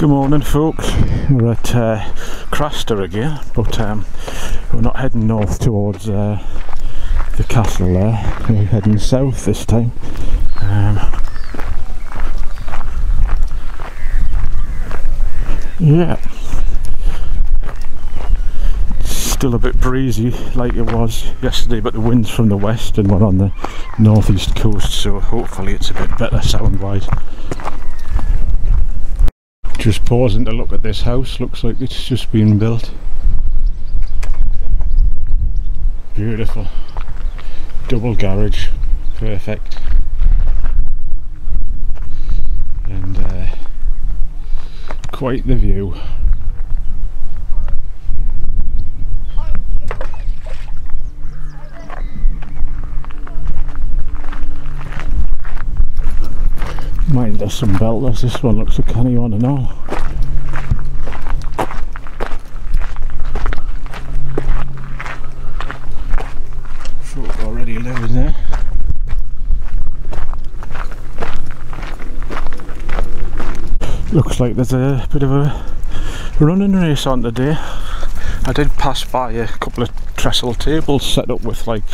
Good morning folks, we're at Craster again, but we're not heading north towards the castle there, we're heading south this time. Yeah, it's still a bit breezy like it was yesterday, but the wind's from the west and we're on the northeast coast, so hopefully it's a bit better sound wise. Just pausing to look at this house, looks like it's just been built. Beautiful. Double garage, perfect. And quite the view. Mind there's some belters, this one looks a canny one and all. Folk already living there. Looks like there's a bit of a running race on today. I did pass by a couple of trestle tables set up with like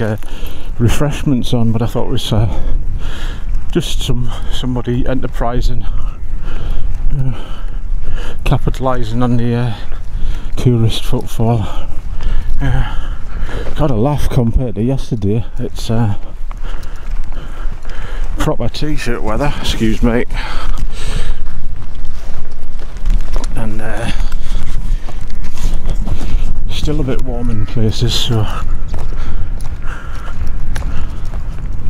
refreshments on, but I thought it was just somebody enterprising, capitalising on the tourist footfall. Got a laugh compared to yesterday. It's proper t-shirt weather, excuse me, and still a bit warm in places, so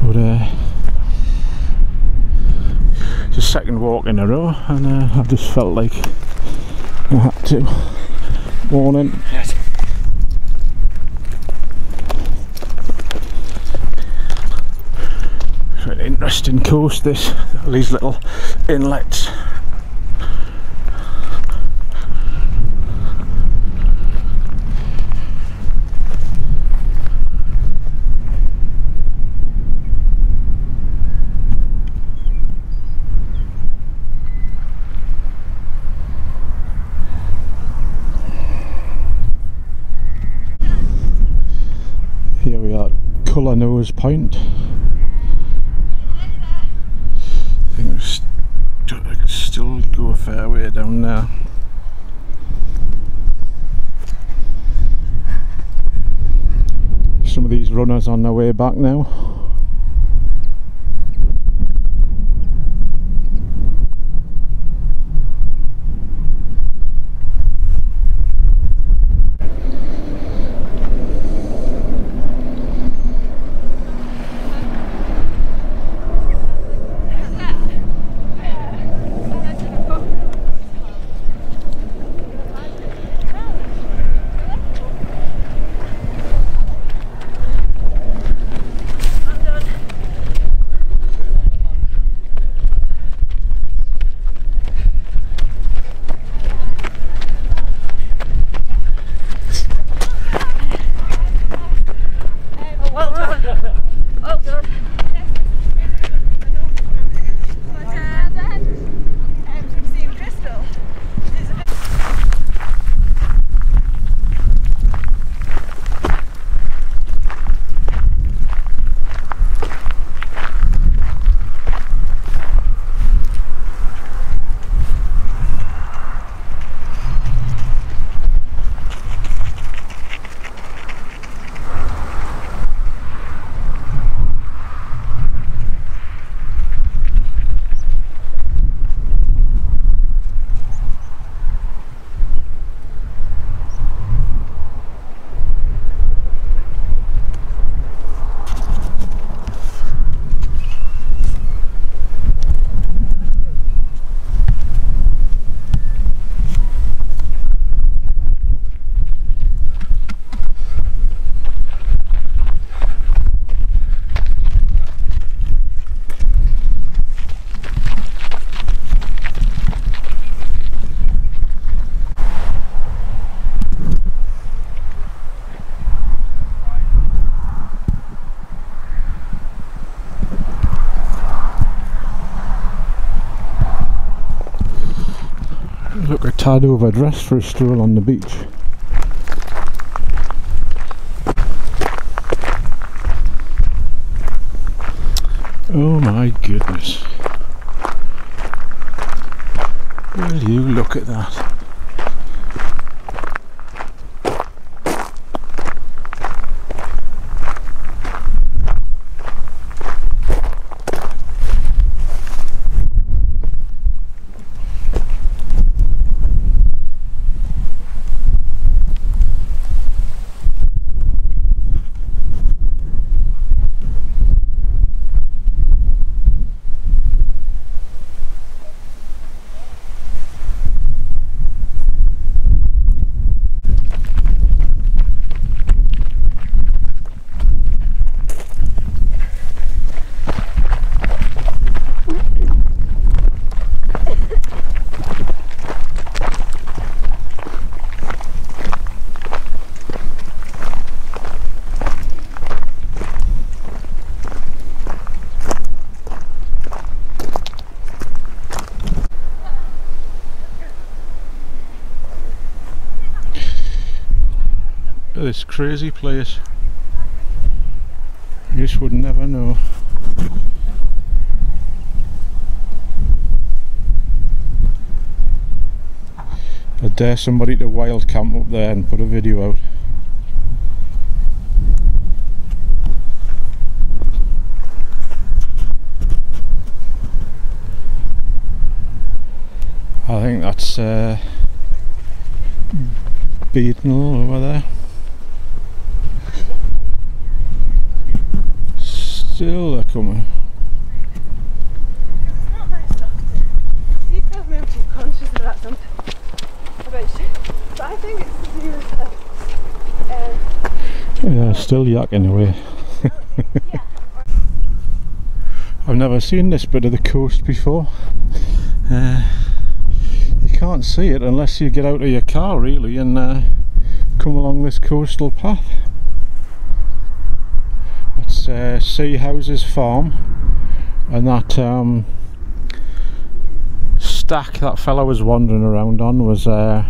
but the second walk in a row, and I just felt like I had to. Morning. Yes. It's an interesting coast, this, all these little inlets. Here we are at Colour Nose Point. I think we still go a fair way down there. Some of these runners on their way back now. tad overdressed for a stroll on the beach. Oh my goodness. Will you look at that? This crazy place. You just would never know. I dare somebody to wild camp up there and put a video out. I think that's Beatenal over there. Still they're coming. It's not nice stuff. You can't move too conscious of that sometimes. About shit. But I think it's to do with yeah, still yakking away. yeah. I've never seen this bit of the coast before. You can't see it unless you get out of your car really and come along this coastal path. That's Sea Houses Farm, and that stack that fella was wandering around on was I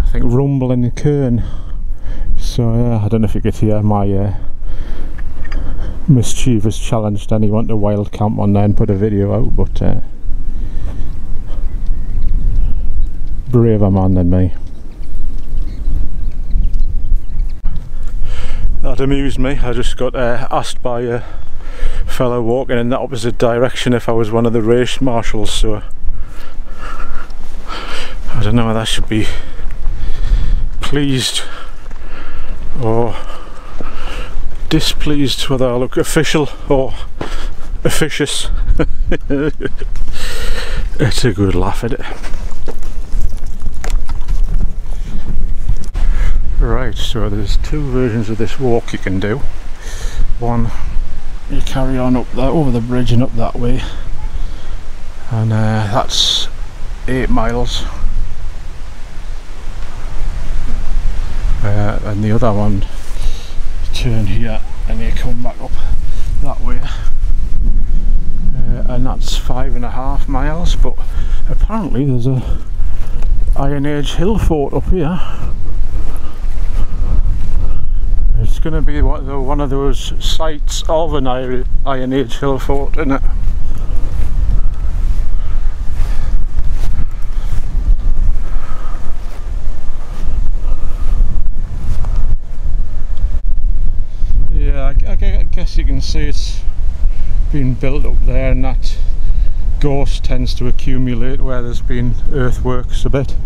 think Rumbling Cairn. So I don't know if you could hear my mischievous challenge to anyone to wild camp on there and put a video out, but braver man than me. That amused me. I just got asked by a fellow walking in the opposite direction if I was one of the race marshals, so I don't know whether I should be pleased or displeased, whether I look official or officious. It's a good laugh at it. Right, so there's two versions of this walk you can do. One, you carry on up there, over the bridge and up that way, and that's 8 miles. And the other one, you turn here and you come back up that way, and that's 5.5 miles. But apparently there's a Iron Age hill fort up here. It's going to be one of those sites of an Iron Age hill fort, isn't it? Yeah, I guess you can see it's been built up there, and that gorse tends to accumulate where there's been earthworks a bit.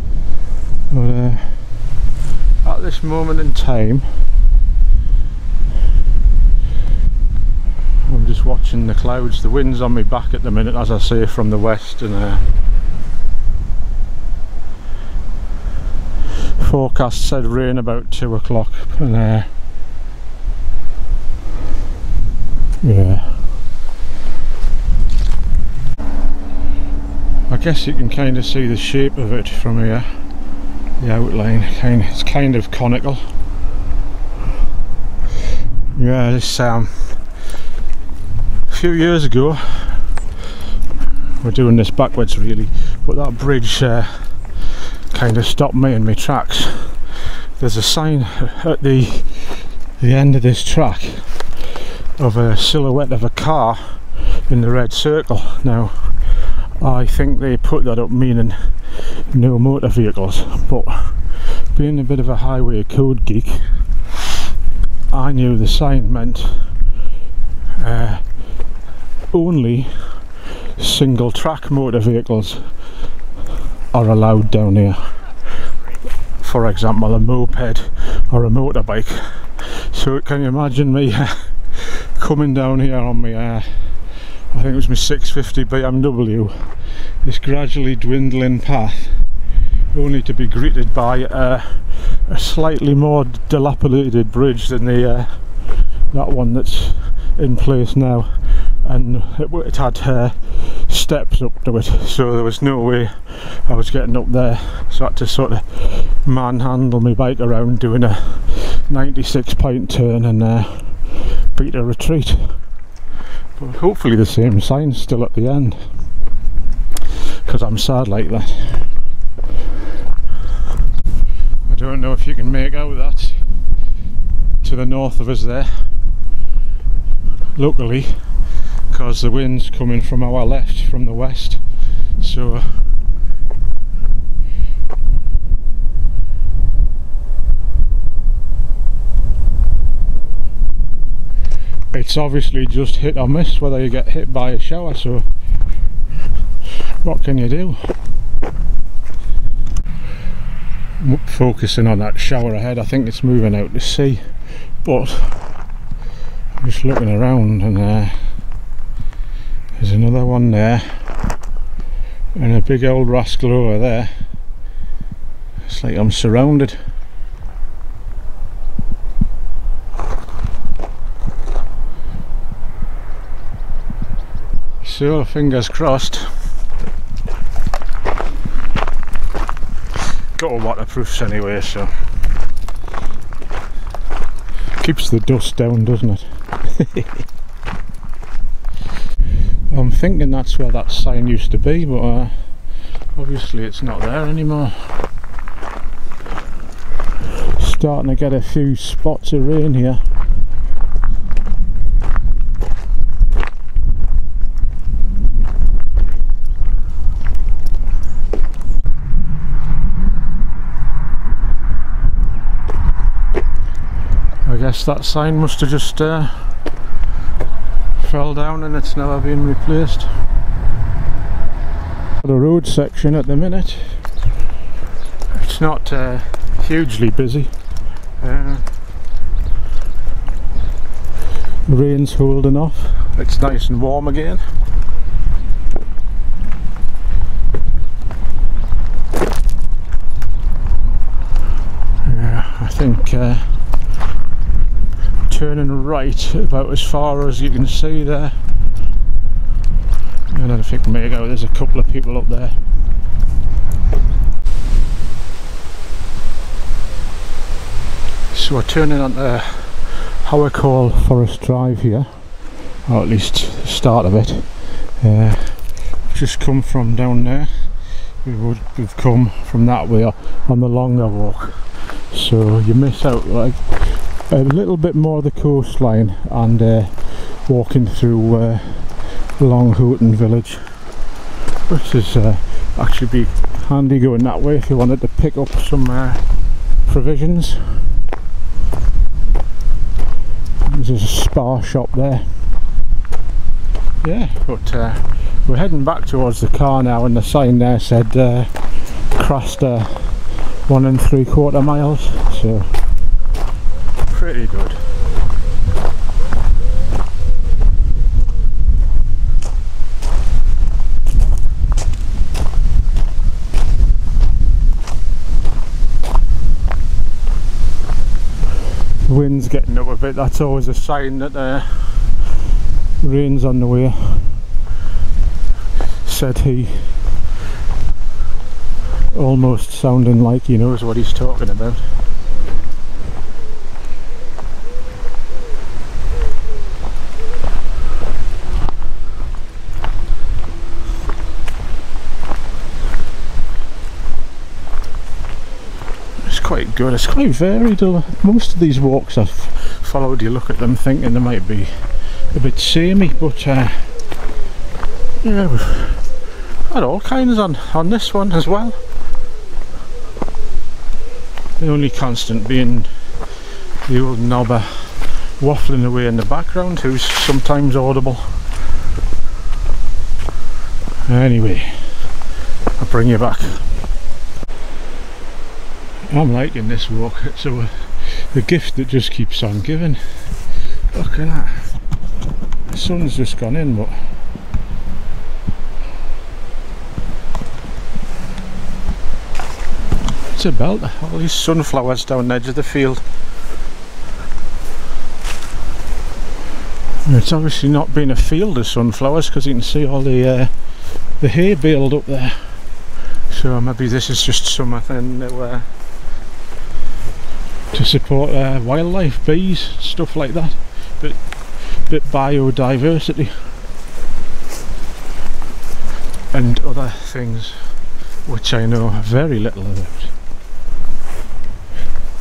But at this moment in time, I'm just watching the clouds. The wind's on my back at the minute, as I say, from the west, and forecast said rain about 2 o'clock, and yeah, I guess you can kind of see the shape of it from here, the outline. It's kind of conical. Yeah, this a few years ago, we're doing this backwards really, but that bridge kind of stopped me in my tracks. There's a sign at the end of this track of a silhouette of a car in the red circle. Now I think they put that up meaning no motor vehicles, but being a bit of a highway code geek, I knew the sign meant only single track motor vehicles are allowed down here. For example, a moped or a motorbike. So can you imagine me coming down here on my I think it was my 650 BMW, this gradually dwindling path, only to be greeted by a slightly more dilapidated bridge than the that one that's in place now, and it had steps up to it, so there was no way I was getting up there, so I had to sort of manhandle my bike around doing a 96 point turn and beat a retreat. But hopefully the same sign's still at the end, because I'm sad like that. I don't know if you can make out that to the north of us there. Luckily, because the wind's coming from our left, from the west, so it's obviously just hit or miss whether you get hit by a shower, so what can you do? Focusing on that shower ahead, I think it's moving out to sea, but I'm just looking around and there's another one there and a big old rascal over there. It's like I'm surrounded. So fingers crossed. Got all waterproofs anyway, so keeps the dust down, doesn't it? I'm thinking that's where that sign used to be, but obviously it's not there anymore. Starting to get a few spots of rain here. I guess that sign must have just fell down and it's never been replaced. The road section at the minute, it's not hugely busy. The rain's holding off, it's nice and warm again. Yeah, I think turning right about as far as you can see there, and I think maybe there's a couple of people up there. So we're turning onto how I call Forest Drive here, or at least the start of it. Just come from down there. We've come from that way on the longer walk, so you miss out like a little bit more of the coastline and walking through Long Houghton village, which is actually be handy going that way if you wanted to pick up some provisions. There's a Spar shop there. Yeah, but we're heading back towards the car now, and the sign there said Craster 1 3/4 miles, so pretty good. The wind's getting up a bit, that's always a sign that rain's on the way, said he, almost sounding like he knows what he's talking about. good. It's quite varied. Most of these walks I've followed, you look at them thinking they might be a bit samey, but yeah, we've had all kinds on this one as well. The only constant being the old knobber waffling away in the background, who's sometimes audible. Anyway, I'll bring you back. I'm liking this walk. It's the gift that just keeps on giving. Look at that. The sun's just gone in, but it's a belter. All these sunflowers down the edge of the field. It's obviously not been a field of sunflowers because you can see all the hay baled up there. So maybe this is just something to support wildlife, bees, stuff like that. Bit biodiversity and other things which I know very little about.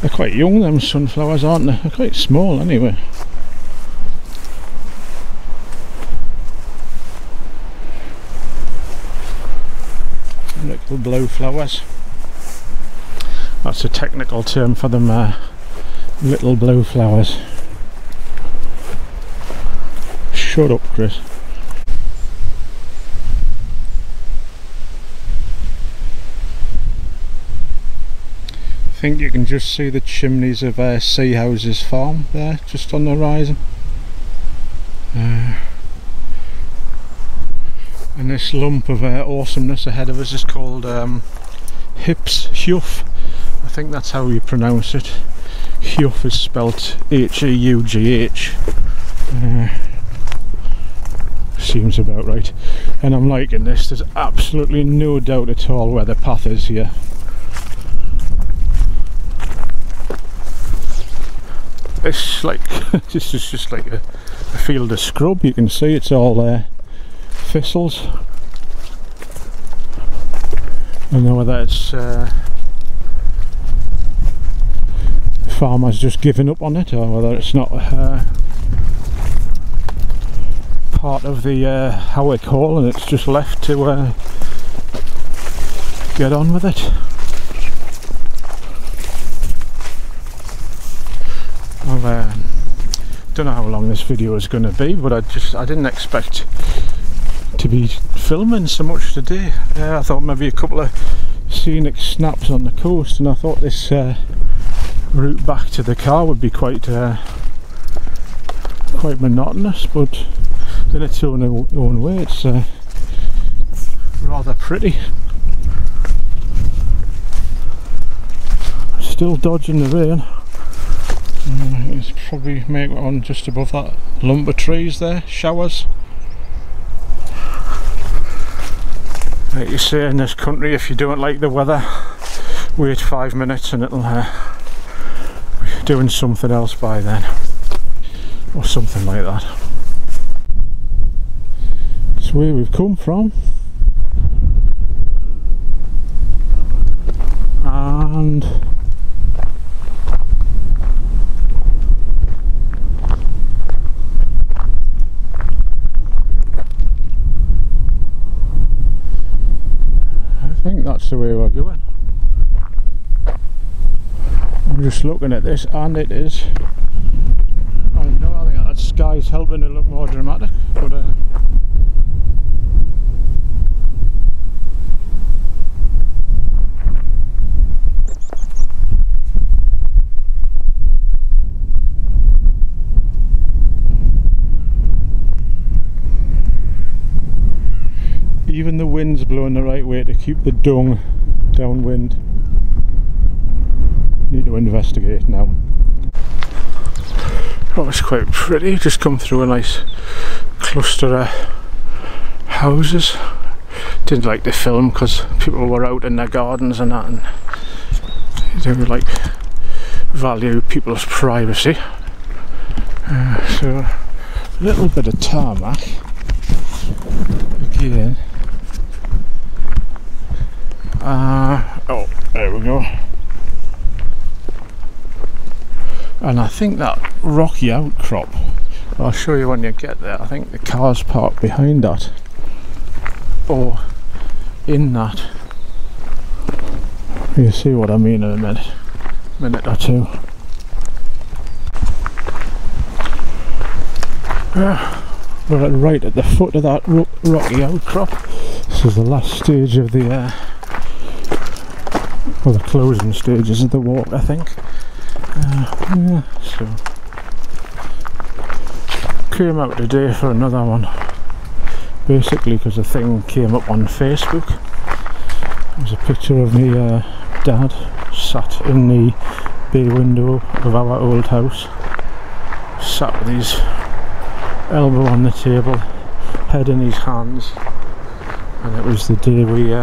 They're quite young, them sunflowers, aren't they? They're quite small anyway. Little blue flowers. That's a technical term for them, little blue flowers. Shut up, Chris. I think you can just see the chimneys of Seahouse's farm there, just on the horizon. And this lump of awesomeness ahead of us is called Huff. I think that's how you pronounce it. Huff is spelt H-E-U-G-H. Seems about right. And I'm liking this. There's absolutely no doubt at all where the path is here. It's like this is just like a field of scrub. You can see it's all thistles. I don't know whether it's the farmer's just given up on it, or whether it's not part of the Howick Hall and it's just left to get on with it. I don't know how long this video is going to be, but I didn't expect to be filming so much today. I thought maybe a couple of scenic snaps on the coast, and I thought this route back to the car would be quite monotonous, but in its own way it's rather pretty. Still dodging the rain. It's probably make on just above that lump of trees there, showers. Like you say in this country, if you don't like the weather, wait 5 minutes and it'll be doing something else by then, or something like that. That's where we've come from, and I think that's the way we're going. I'm just looking at this, and it is, I don't know, I think that sky's helping it look more dramatic, but even the wind's blowing the right way to keep the dung downwind. Need to investigate now. Oh, it's quite pretty. Just come through a nice cluster of houses. Didn't like the film because people were out in their gardens and that, and they would like value people's privacy. So a little bit of tarmac again. Oh, there we go. And I think that rocky outcrop, I'll show you when you get there, I think the car's parked behind that or in that. You'll see what I mean in a minute or two. We're right at the foot of that rocky outcrop. This is the last stage of the well, the closing stages of the walk, I think. Yeah, so came out today for another one, basically because the thing came up on Facebook. There's a picture of me dad sat in the bay window of our old house, sat with his elbow on the table, head in his hands, and it was the day we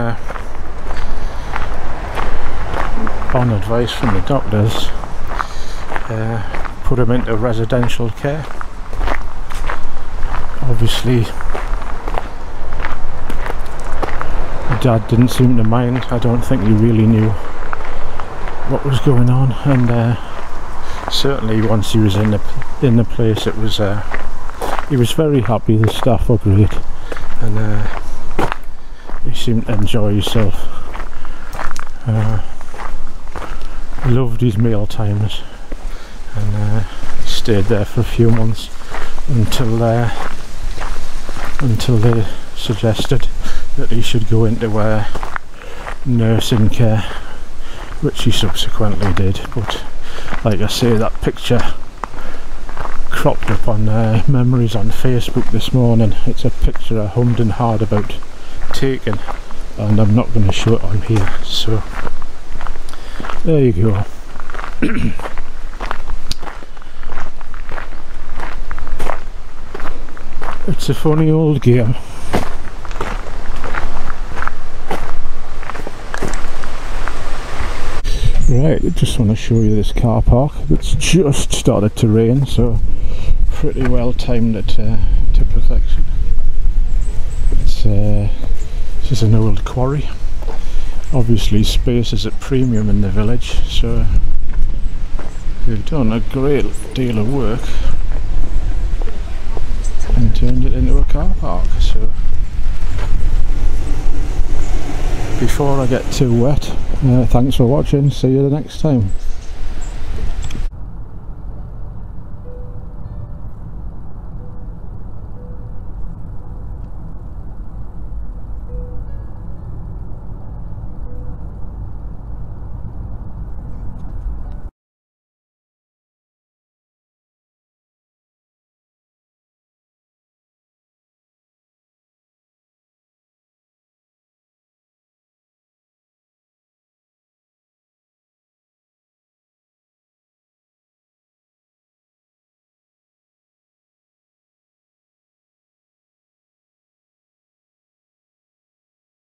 on advice from the doctors put him into residential care. Obviously Dad didn't seem to mind. I don't think he really knew what was going on, and certainly once he was in the place, it was he was very happy. The staff were great, and he seemed to enjoy himself. Loved his meal times, and stayed there for a few months until they suggested that he should go into nursing care, which he subsequently did. But like I say, that picture cropped up on memories on Facebook this morning. It's a picture I hummed and hawed about taking, and I'm not going to show it on here, so there you go. It's a funny old game. Right, I just want to show you this car park. It's just started to rain, so pretty well timed it to perfection. It's this is an old quarry. Obviously space is at premium in the village, so they've done a great deal of work and turned it into a car park. So before I get too wet, thanks for watching, see you the next time.